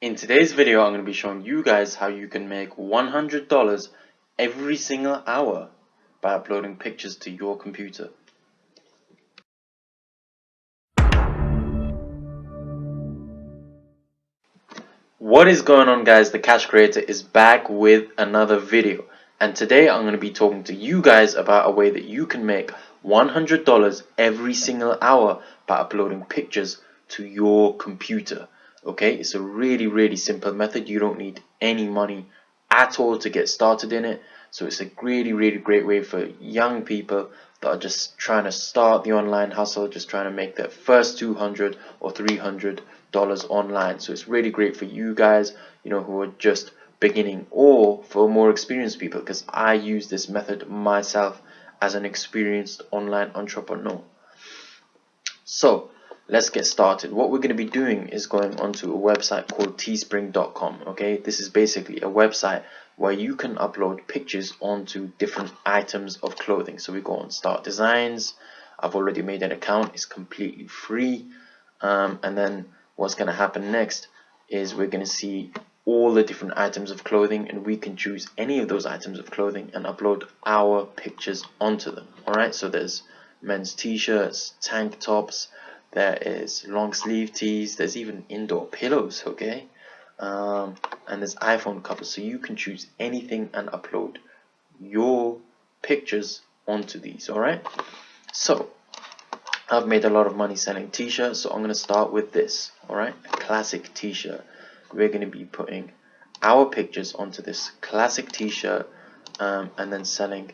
In today's video, I'm going to be showing you guys how you can make $100 every single hour by uploading pictures to your computer. What is going on, guys? The Cash Creator is back with another video, and today I'm going to be talking to you guys about a way that you can make $100 every single hour by uploading pictures to your computer. Okay, it's a really simple method. You don't need any money at all to get started in it. So it's a really great way for young people that are just trying to start the online hustle, just trying to make their first $200 or $300 online. So it's really great for you guys, who are just beginning, or for more experienced people, because I use this method myself as an experienced online entrepreneur. So let's get started. What we're going to be doing is going onto a website called teespring.com. Okay, this is basically a website where you can upload pictures onto different items of clothing. So we go on Start Designs. I've already made an account. It's completely free. And then what's going to happen next is we're going to see all the different items of clothing, and we can choose any of those items of clothing and upload our pictures onto them. Alright, so there's men's t-shirts, tank tops, there is long sleeve tees, there's even indoor pillows, okay, and there's iPhone covers. So you can choose anything and upload your pictures onto these. Alright, so I've made a lot of money selling t-shirts, so I'm going to start with this. Alright, a classic t-shirt. We're going to be putting our pictures onto this classic t-shirt, and then selling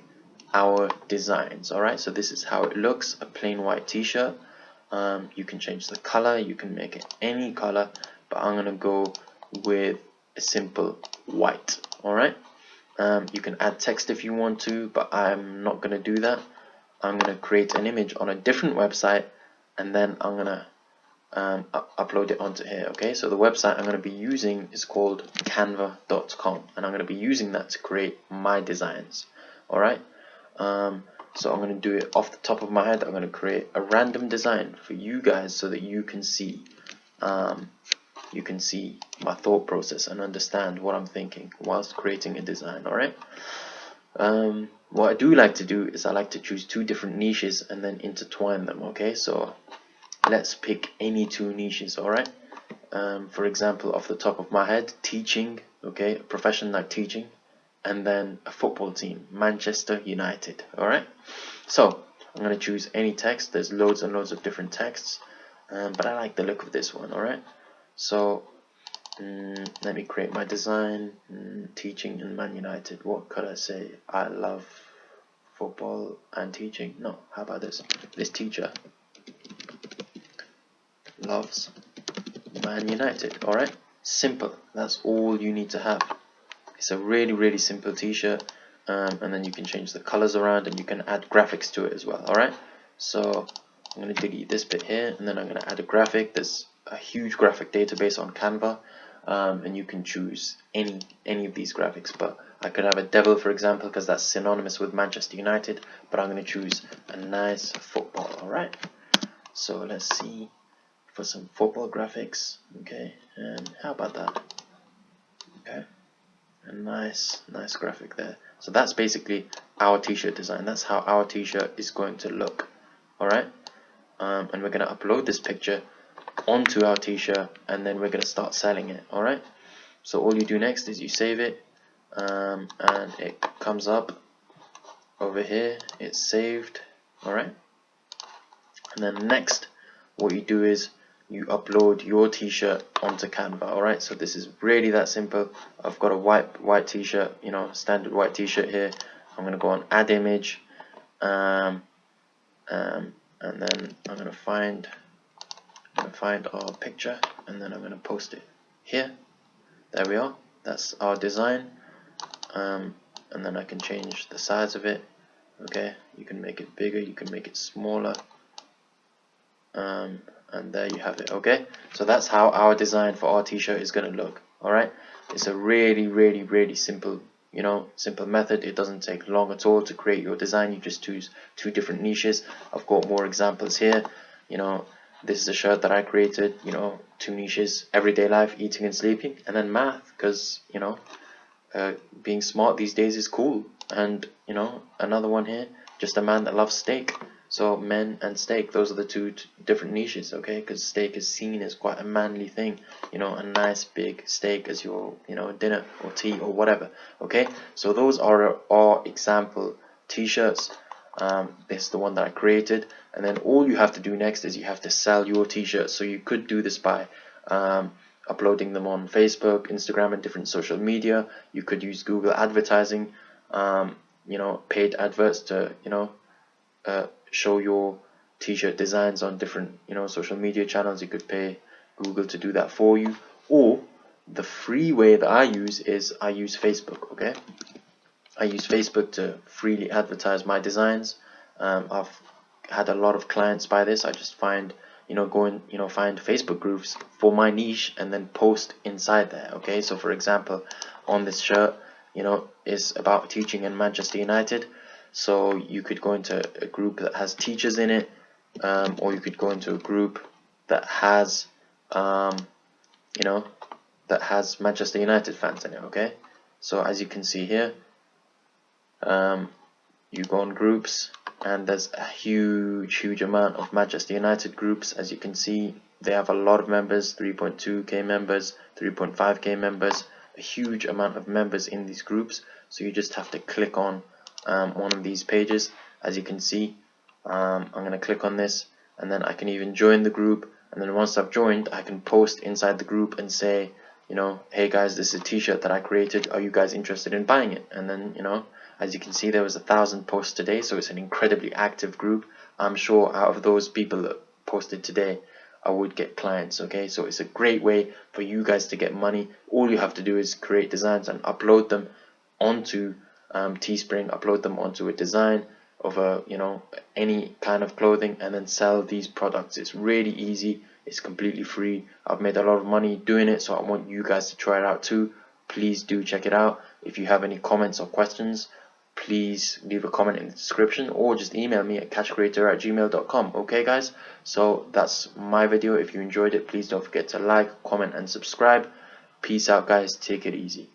our designs. Alright, so this is how it looks, a plain white t-shirt. You can change the color, you can make it any color, but I'm gonna go with a simple white. Alright, you can add text if you want to, but I'm not gonna do that. I'm gonna create an image on a different website, and then I'm gonna upload it onto here. Okay, so the website I'm going to be using is called canva.com, and I'm going to be using that to create my designs. Alright, so I'm going to do it off the top of my head. I'm going to create a random design for you guys so that you can see my thought process and understand what I'm thinking whilst creating a design. Alright, what I do like to do is I like to choose two different niches and then intertwine them. Okay, so let's pick any two niches. Alright, for example, off the top of my head, teaching, okay, a profession like teaching, and then a football team, Manchester United. Alright, so I'm going to choose any text. There's loads and loads of different texts, but I like the look of this one. Alright, so let me create my design. Teaching and Man United. What could I say? I love football and teaching. No, how about this? This teacher loves Man United. Alright, simple. That's all you need to have. It's a really simple t-shirt, and then you can change the colors around and you can add graphics to it as well. Alright, so I'm going to delete this bit here, and then I'm going to add a graphic. There's a huge graphic database on Canva, and you can choose any of these graphics, but I could have a devil, for example, because that's synonymous with Manchester United, but I'm going to choose a nice football. Alright, so let's see for some football graphics. Okay, and how about that? Okay, a nice graphic there. So that's basically our t-shirt design. That's how our t-shirt is going to look. Alright, and we're going to upload this picture onto our t-shirt, and then we're going to start selling it. Alright, so all you do next is you save it, and it comes up over here. It's saved. Alright, and then next what you do is you upload your t-shirt onto Canva. Alright, so this is really that simple. I've got a white t-shirt, standard white t-shirt here. I'm going to go on add image, and then I'm going to find our picture, and then I'm going to post it here. There we are. That's our design, and then I can change the size of it. Okay, you can make it bigger, you can make it smaller, and there you have it. Okay, so that's how our design for our t-shirt is going to look. Alright, it's a really simple simple method. It doesn't take long at all to create your design. You just choose two different niches. I've got more examples here. this is a shirt that I created, you know, 2 niches: everyday life, eating and sleeping, and then math, because, you know, being smart these days is cool. And, you know, another one here, just a man that loves steak. So men and steak, those are the two different niches, okay? Because steak is seen as quite a manly thing, you know, a nice big steak as your, you know, dinner or tea or whatever, okay? So those are our example t-shirts. This is the one that I created, and then all you have to do next is you have to sell your t-shirts. So you could do this by uploading them on Facebook, Instagram, and different social media. You could use Google advertising, you know, paid adverts to, you know, show your t-shirt designs on different, you know, social media channels. You could pay Google to do that for you, or the free way that I use is I use Facebook, okay? I use Facebook to freely advertise my designs. I've had a lot of clients by this. I just find, you know, go and, you know, find Facebook groups for my niche and then post inside there, okay? So for example, on this shirt, you know, is about teaching in Manchester United. So you could go into a group that has teachers in it, or you could go into a group that has, you know, that has Manchester United fans in it, okay? So as you can see here, you go on groups, and there's a huge amount of Manchester United groups. As you can see, they have a lot of members, 3.2k members, 3.5k members, a huge amount of members in these groups. So you just have to click on one of these pages. As you can see, I'm going to click on this, and then I can even join the group. And then once I've joined, I can post inside the group and say, you know, hey guys, this is a t-shirt that I created, are you guys interested in buying it? And then, you know, as you can see, there was 1,000 posts today, so it's an incredibly active group. I'm sure out of those people that posted today, I would get clients, okay? So it's a great way for you guys to get money. All you have to do is create designs and upload them onto Teespring, upload them onto a design of a, you know, any kind of clothing, and then sell these products. It's really easy. It's completely free. I've made a lot of money doing it, so I want you guys to try it out too. Please do check it out. If you have any comments or questions, please leave a comment in the description, or just email me at cashcreator@gmail.com. okay guys, so that's my video. If you enjoyed it, please don't forget to like, comment, and subscribe. Peace out guys, take it easy.